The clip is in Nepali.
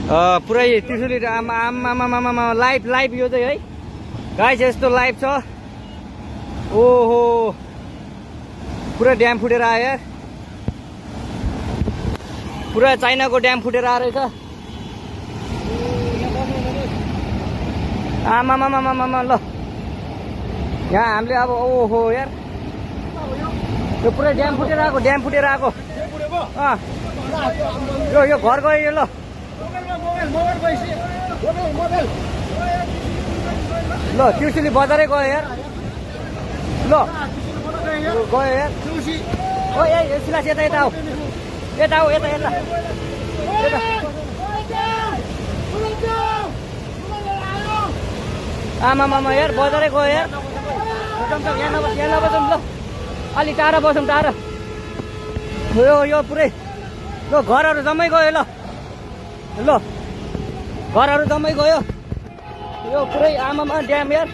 पुरै त्रिशुली आमा लाइभ यो चाहिँ है गाइस यस्तो लाइभ छ। ओहो पुरा ड्याम फुटेर आयो यार, पुरा चाइनाको ड्याम फुटेर आएर रहेछ। आमा ल यहाँ हामीले अब ओहो यार यो पुरै ड्याम फुटेर आएको यो घर गयो यो। ल ल त्रिशुली बजारै गयो यार। ल गयो यार। ओ ए सिलास यता आऊ यता आमा यार बजारै गयो यार। यहाँ नबसौँ ल, अलि टाढा बसौँ टाढा। यो पुरै ल घरहरू जम्मै गयो। ल घरहरू जम्मै गयो यो पुरै आमामा ड्याम यार।